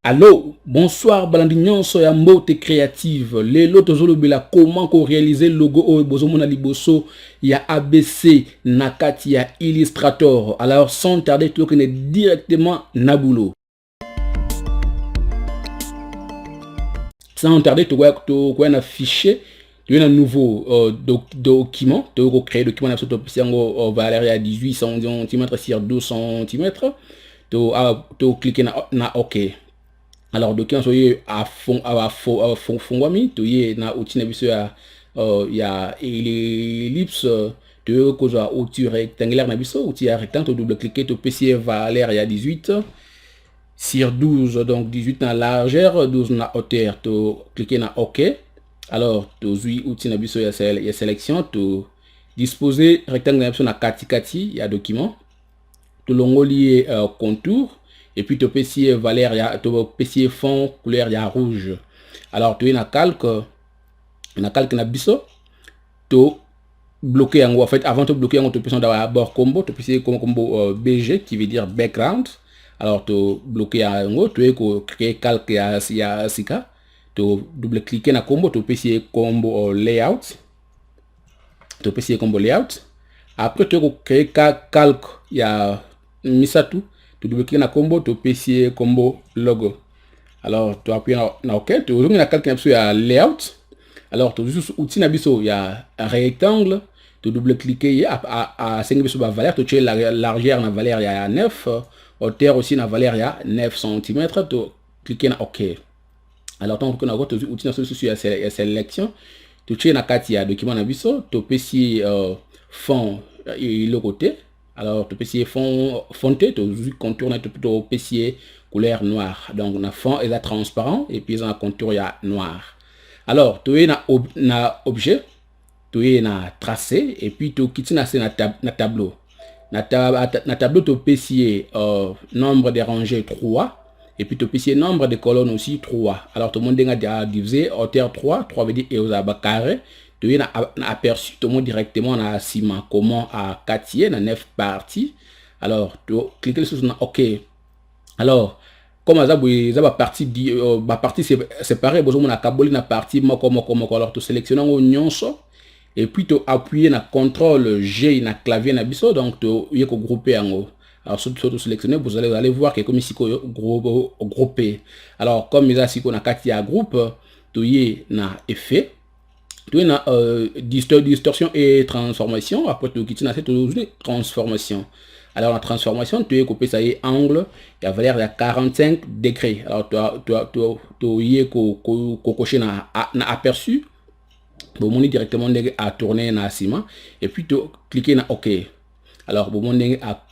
Allô, bonsoir, Balandignon, soya mbote créative. Lelo tozolobela comment ko réaliser logo o bozomona liboso ya ABC nakati ya Illustrator. Alors sans tarder, tu connais directement na boulot. Sans tarder, tu vois un fichier, tu as un nouveau document, tu as créé document na soto pisango Valéria 18 cm sur 12 cm. Tu cliquer na OK. Alors document soye à fond fongwami to ye na outil na biso ya ellipse to kozwa outil rectangulaire na biso outil ya rectangle to double cliquer to PC valeur ya 18 sur 12 donc 18 na largeur 12 na hauteur to cliquer na OK. Alors to zui outil na biso ya sélection to disposer rectangle na biso na kati ya document to longoli contour. Et puis tu peux essayer valeur, tu peux essayer fond couleur ya rouge. Alors tu es na calque na biso, tu bloquer en fait avant de bloquer tu peux d'abord combo, tu peux essayer combo BG qui veut dire background. Alors tu bloquer en tu es créer calque ya sika, tu double cliquer na combo, tu peux essayer combo layout. Tu peux essayer combo layout. Après tu créer calque ya misatu. Tu double-cliquer na combo, tu peux essayer combo logo. Alors, tu appuies na OK, tu ouvres na calque na layout. Alors, tu juste outil na biso ya rectangle, tu double-cliquer à 5 biso ba valeur, tu la largeur na valeur ya 9, hauteur aussi na valeur ya 9 cm, tu cliquer na OK. Alors, tant que na go tu outil na solution ya sélection, tu check na carte ya document na biso, tu peux essayer fond et le côté. Alors, tu peux essayer fonter, tu contourner, tu peux essayer couleur noire. Donc, on a fond et la transparent, et puis on a contour noir. Alors, tu es na objet, tu es na tracé, et puis tu quittes na tableau. Na tableau, tu peux essayer nombre de rangées 3, et puis tu peux essayer nombre de colonnes aussi 3. Alors, tout le monde a divisé hauteur 3 veut dire et aux carré. Tu as aperçu tout le monde directement dans la ciment comment à 4 dans 9 parties. Alors tu cliques sur OK. Alors comme ça la partie séparée besoin na kaboli na partie moko alors tu sélectionnes au nyonso et puis tu appuyer na contrôle G na clavier na biso donc tu y ko grouper en haut. Alors surtout sélectionner vous allez voir que comme ici grouper. Alors comme ça si on a 4 groupe tu y na effet. Tu as distorsion et transformation. Après, tu as cette transformation. Alors, la transformation, tu as coupé ça y est angle. Il y a valeur de 45 degrés. Alors, tu as coché na aperçu. Bon, on est directement à tourner na ciment. Et puis, tu cliquer na OK. Alors, bon, on est à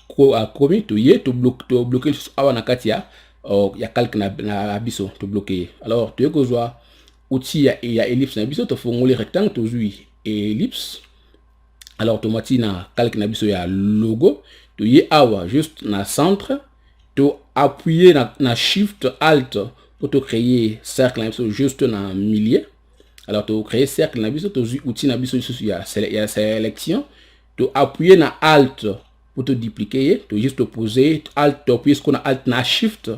commis. Tu bloquer sur na katia. Il y a calque na biso. Tu bloquer. Alors, tu as que outil il y a ellipse na biso to fongoli rectangle to zui ellipse. Alors tomati na calque na biso ya logo to ye awa juste na centre to appuyer na shift alt pour te créer cercle na biso juste na milieu. Alors to créer cercle na biso to zui outil na biso ya sélection to appuyer na alt pour te dupliquer to juste poser alt to appuyer qu'on a alt na shift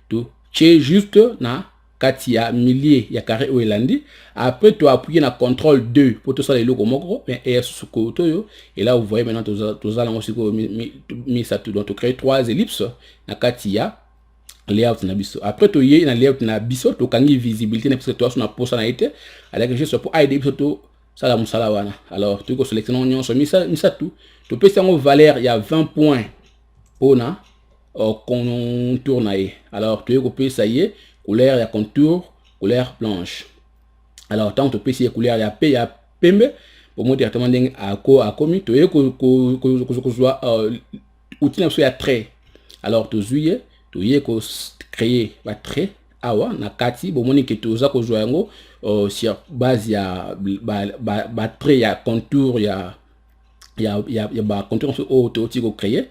to che juste na katia millier ya carré ou elandi. Après tu appuies na contrôle 2 pour tout ça les logos moko et sur côté et là vous voyez maintenant tous allons aussi mis ça tout donc tu crées 3 ellipses na katia layout na biso. Après tu y na layout na biso to kangi visibilité na parce que toi sur na poste na été avec juste pour aider biso to ça la musala wana. Alors tu ko sélectionner on so mis ça tout tu peux ça en valeur il y a 20 points on a contour na. Alors tu peux ça y est couleur ya contour couleur blanche. Alors tant que tu peux essayer couleur ya pembe pour moi directement à commis tu es que soit outil na ya trait. Alors tu zuye tu y ko créer ba trait awa na kati bo moni que tu za ko jouer ngo sur base ya ba trait ya contour ya ba contour au to ko créer.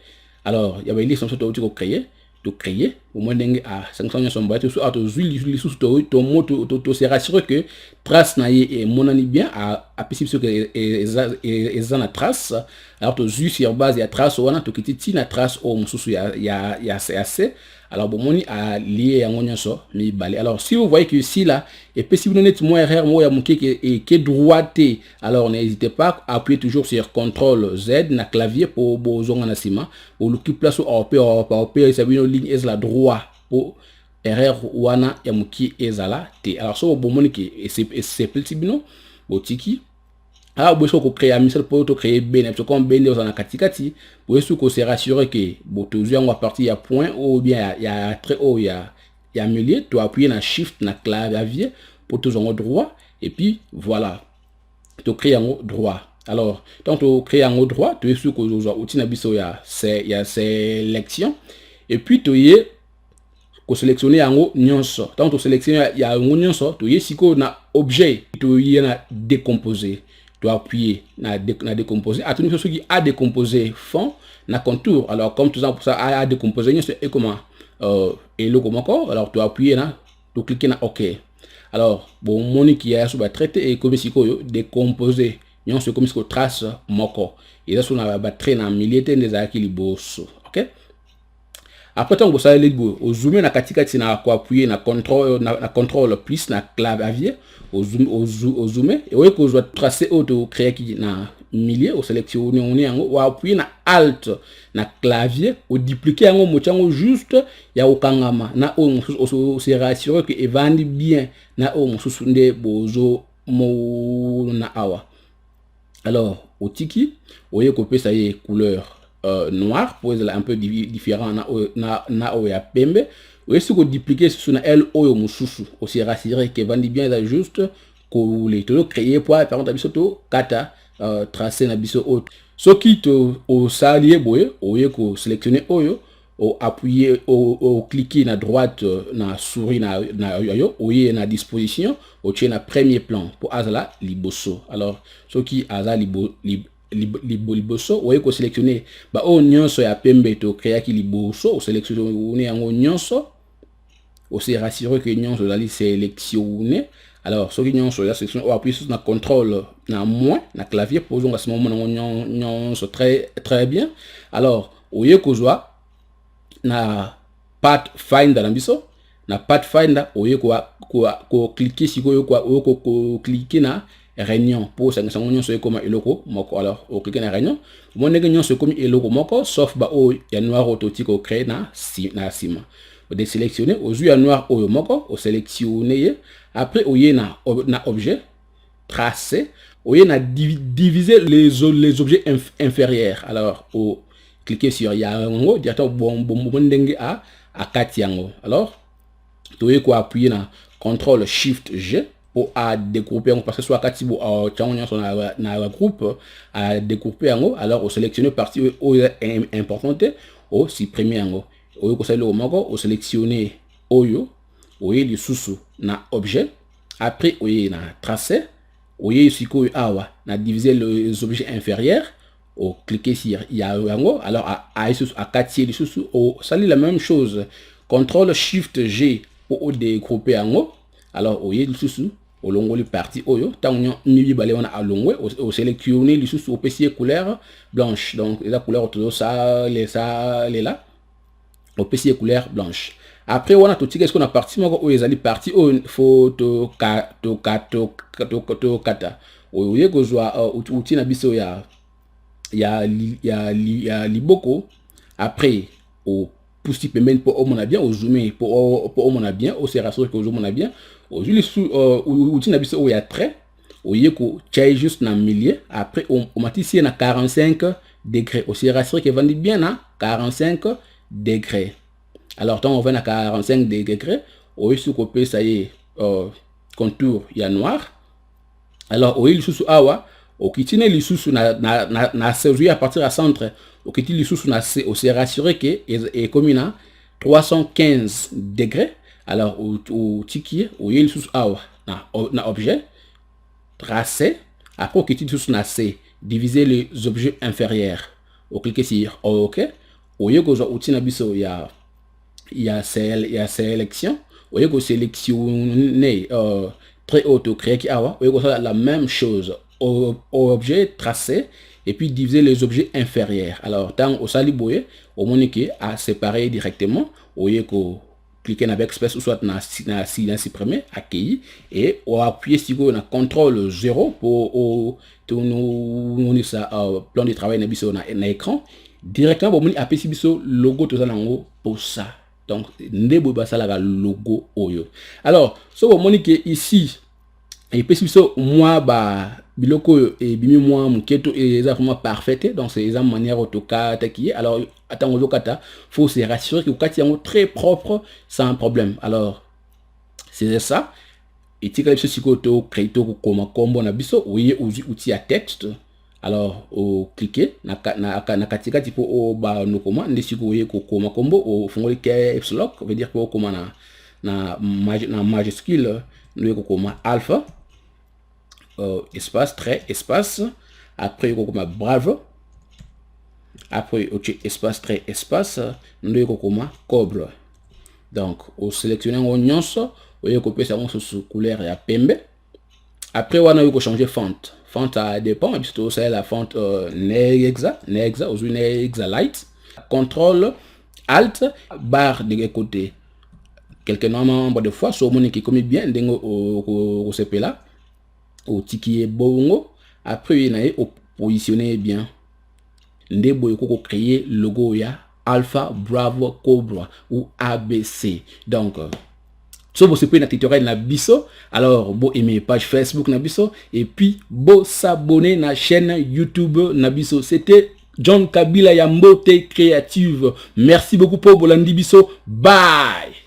Alors il y avait liste sur to ko créer. Tu créer au moins dengue à 500 son boîte sur auto huile sous to moto to se rassurer que trace na et mon ani bien à possible que et na trace alors to huile sur base ya trace wana to kititi na trace au mususu ya assez alors bon moni a lié à mon so mi balé. Alors si vous voyez que ici là et puis si vous donnez moi erreur moi ya mon qui droité, alors n'hésitez pas à appuyer toujours sur CTRL Z na clavier pour bozonga na sima ou le place au ça veut dire ligne est la droit pour erreur wana ya muki ezala te. Alors so bon moni qui c'est petit bino botiki ah vous pouvez créer un missile pour créer ben parce comme ben dans la katikati vous pouvez se rassurer que votre user va partir à point ou bien il y a très haut il y a milieu tu appuyer na shift na clavier pour tout en droit et puis voilà tu crées en droit. Alors tant tu crées en droit tu es sûr que vous outil na biso il y a sélection et puis tu y sélectionner en haut nyonso tant tu sélectionner il y a un nyonso tu y siko na objet tu y na décomposer. Tu appuyer na décomposer à tout ce qui a décomposé fond na contour. Alors comme tout ça pour ça a décomposé et comment et le comment encore alors tu appuyer na tu cliquer na OK. Alors bon moni qui a sur traité et comme si ko décomposer non c'est comme si ko trace moko et là sur na batterie na milité des akili bosso. OK. Après tant que ça les au zoomer na katikati na ko appuyer na contrôle plus na clavier au zoomer et ouais que je dois tracer auto créer qui na milieu au sélectionner on est ou appuyer na alt na clavier au dupliquer en mot juste ya okangama na o se rassurer que evandi bien na o mususunde bozo mo na awa. Alors au tiki ouais copier ça y est couleur noir pour être un peu différent na o ya pembe ou est-ce que dupliquer sur na l o mususu aussi rassurer que vandi bien là juste que les to créer pour par exemple biso to kata tracer na biso autre ce qui to au salier boye ou ko sélectionner oyo ou appuyer au cliquer na droite na souris na yo ou na disposition au tient na premier plan pour azala liboso. Alors ce qui azala liboso ou ko sélectionner ba o nyonso ya pembe to créer ki liboso ou sélectionner en nyonso ou se rassurer que nyonso dali sélectionner. Alors ce qui nyonso la section ou appuyer sur na contrôle na moins na clavier pour à ce moment nyonso très bien. Alors ou ko joa na pathfinder na biso na pathfinder ou ko cliquer si ko cliquer na réunion pour ça que nyonso e comme eloko moko. Alors au cliquer na réunion mon nèg nyonso comme eloko moko sauf ba o ya noir autotique au créer na sima au désélectionner au ya noir o moko au sélectionner après au na objet tracer au na diviser les objets inférieurs. Alors au cliquer sur yango directement bon ndenge à 4 yango. Alors tu ko appuyer na contrôle shift G pour à découper parce que soit katibo na groupe à découper yango. Alors au sélectionner partie importante au supprimer yango au ko sala au moko au sélectionner oyo oye lisusu na objet après oye na tracer oye siko awa na diviser les objets inférieurs au cliquer sur yango. Alors à 4 lisusu au sali la même chose contrôle shift G pour découper yango. Alors oye lisusu au longo les parties oyo tango ni balé on a longo au sélectionner lisusu au PC couleur blanche. Donc la couleur tout ça les là au PC couleur blanche. Après on a tout ce qu'on a parti moko o ezali parti o photo kata o ye ko joa outil na biso ya liboko. Après au poussi pembeni pour on a bien au zoomer pour on a bien au se rassurer que on a bien au outil na biso o ya trait o ye ko chai juste na milieu. Après on matisi na 45 degrés au se rassurer que vandi bien na 45 degrés. Alors tant on va à 45 degrés au sous copier ça y est contour il y a noir. Alors au sous awa au kitine li sous na servi à partir à centre au kitine li sous na au se rassurer que est comme na 315 degrés. Alors au tiki au sous awa na objet tracé. Après au kitine sous na C diviser les objets inférieurs au cliquer sur OK au yeko zo outil na biso ya il y a sélection. Vous voyez que sélectionner très haute créer qui a, vous voyez que ça la même chose. Objet tracé et puis diviser les objets inférieurs. Alors, dans au saliboye, au monique à séparer directement. Vous voyez que cliquer avec Express ou soit na supprimer, accueilli et on appuyer sur le contrôle 0 pour nous ça plan de travail na écran directement pour mon appuyer sur logo tout ça pour ça. Donc ndebo basala la logo oyo. Alors, so au monique ici et puis moi biloko et bimi moi muketo et exactement parfaite donc c'est une manière AutoCAD qui est alors attends AutoCAD faut se rassurer que AutoCAD est très propre sans problème. Alors c'est ça et tu as ce côté créer comme combo na biso oui outil à texte alors au cliquer na katika tipo au ba no comment ndesi ko yeko comme combo au fongoli caps lock veut dire que comment na majuscule no comme alpha espace, trait, espace. Après, il y a bravo. Après, espace, trait, espace. Nous avons cobre. Donc, au sélectionner un oignon, vous voyez que ça sous couleur et à pembe. Après, on a changer font. Font à dépend. C'est la font Nexa, aujourd'hui Nexa Light. Contrôle, Alt, barre de côté. Quelques nombres de fois, sur mon qui commet bien, au CP là. Au tiki bongo après il a positionner bien ndebo yoko créer logo ya Alpha Bravo Cobra ou ABC. Donc so vous pouvez na tutoriel na biso alors bo aimer page Facebook na biso et puis bo s'abonner na chaîne YouTube na biso. C'était John Kabila ya Mbote Créative. Merci beaucoup pour bolandi biso. Bye.